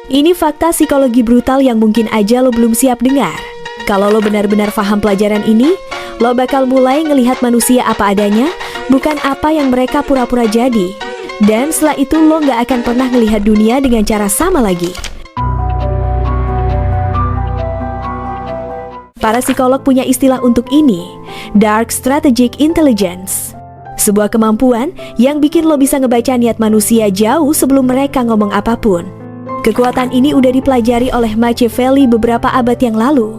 Ini fakta psikologi brutal yang mungkin aja lo belum siap dengar. Kalau lo benar-benar paham pelajaran ini, lo bakal mulai ngelihat manusia apa adanya, bukan apa yang mereka pura-pura jadi. Dan setelah itu lo gak akan pernah ngelihat dunia dengan cara sama lagi. Para psikolog punya istilah untuk ini, Dark Strategic Intelligence. Sebuah kemampuan yang bikin lo bisa ngebaca niat manusia jauh sebelum mereka ngomong apapun. Kekuatan ini udah dipelajari oleh Machiavelli beberapa abad yang lalu,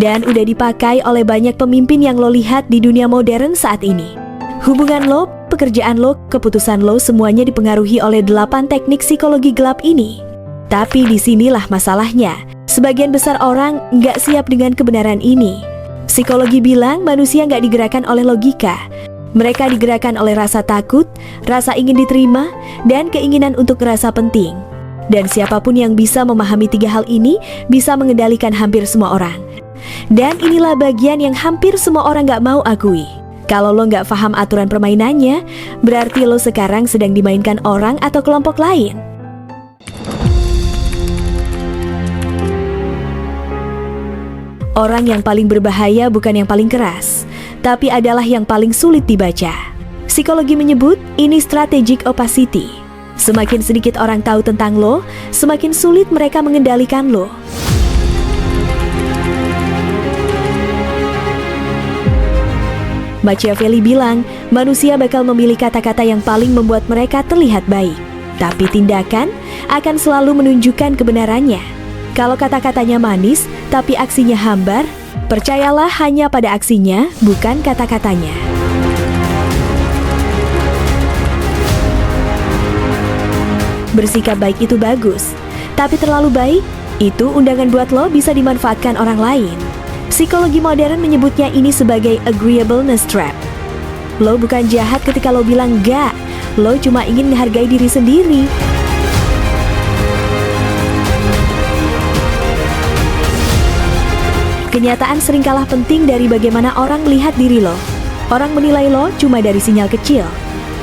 dan udah dipakai oleh banyak pemimpin yang lo lihat di dunia modern saat ini. Hubungan lo, pekerjaan lo, keputusan lo semuanya dipengaruhi oleh 8 teknik psikologi gelap ini. Tapi disinilah masalahnya, sebagian besar orang nggak siap dengan kebenaran ini. Psikologi bilang manusia nggak digerakkan oleh logika. Mereka digerakkan oleh rasa takut, rasa ingin diterima, dan keinginan untuk merasa penting. Dan siapapun yang bisa memahami 3 hal ini bisa mengendalikan hampir semua orang. Dan inilah bagian yang hampir semua orang nggak mau akui. Kalau lo nggak paham aturan permainannya, berarti lo sekarang sedang dimainkan orang atau kelompok lain. Orang yang paling berbahaya bukan yang paling keras, tapi adalah yang paling sulit dibaca. Psikologi menyebut ini strategic opacity. Semakin sedikit orang tahu tentang lo, semakin sulit mereka mengendalikan lo. Machiavelli bilang, manusia bakal memilih kata-kata yang paling membuat mereka terlihat baik, tapi tindakan akan selalu menunjukkan kebenarannya. Kalau kata-katanya manis, tapi aksinya hambar, percayalah hanya pada aksinya, bukan kata-katanya. Bersikap baik itu bagus, tapi terlalu baik, itu undangan buat lo bisa dimanfaatkan orang lain. Psikologi modern menyebutnya ini sebagai agreeableness trap. Lo bukan jahat ketika lo bilang enggak, lo cuma ingin menghargai diri sendiri. Kenyataan sering kalah penting dari bagaimana orang melihat diri lo. Orang menilai lo cuma dari sinyal kecil,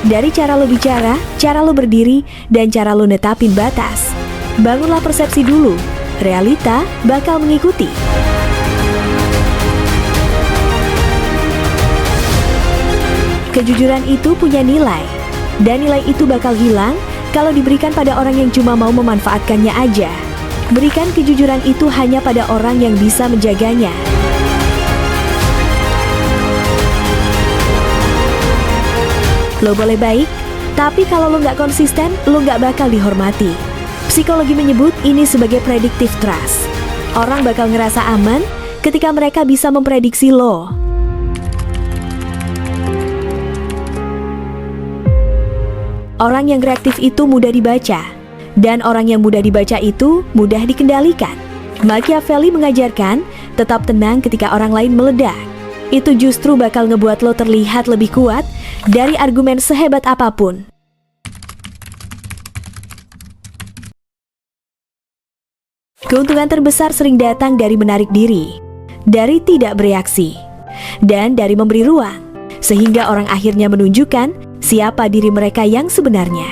dari cara lo bicara, cara lo berdiri, dan cara lo netapin batas. Bangunlah persepsi dulu, realita bakal mengikuti. Kejujuran itu punya nilai, dan nilai itu bakal hilang kalau diberikan pada orang yang cuma mau memanfaatkannya aja. Berikan kejujuran itu hanya pada orang yang bisa menjaganya. Lo boleh baik, tapi kalau lo nggak konsisten, lo nggak bakal dihormati. Psikologi menyebut ini sebagai predictive trust. Orang bakal ngerasa aman ketika mereka bisa memprediksi lo. Orang yang reaktif itu mudah dibaca, dan orang yang mudah dibaca itu mudah dikendalikan. Machiavelli mengajarkan, tetap tenang ketika orang lain meledak. Itu justru bakal ngebuat lo terlihat lebih kuat dari argumen sehebat apapun. Keuntungan terbesar sering datang dari menarik diri, dari tidak bereaksi, dan dari memberi ruang, sehingga orang akhirnya menunjukkan siapa diri mereka yang sebenarnya.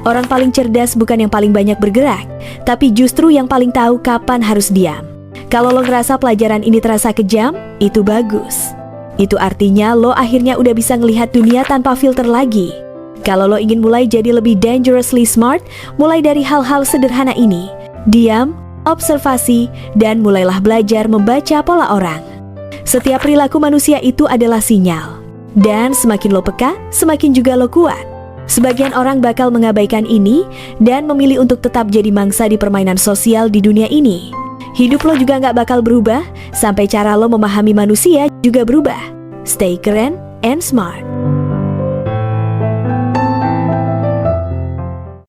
Orang paling cerdas bukan yang paling banyak bergerak, tapi justru yang paling tahu kapan harus diam. Kalau lo ngerasa pelajaran ini terasa kejam, itu bagus. Itu artinya lo akhirnya udah bisa ngelihat dunia tanpa filter lagi. Kalau lo ingin mulai jadi lebih dangerously smart, mulai dari hal-hal sederhana ini. Diam, observasi, dan mulailah belajar membaca pola orang. Setiap perilaku manusia itu adalah sinyal. Dan semakin lo peka, semakin juga lo kuat. Sebagian orang bakal mengabaikan ini dan memilih untuk tetap jadi mangsa di permainan sosial di dunia ini. Hidup lo juga nggak bakal berubah sampai cara lo memahami manusia juga berubah. Stay keren and smart.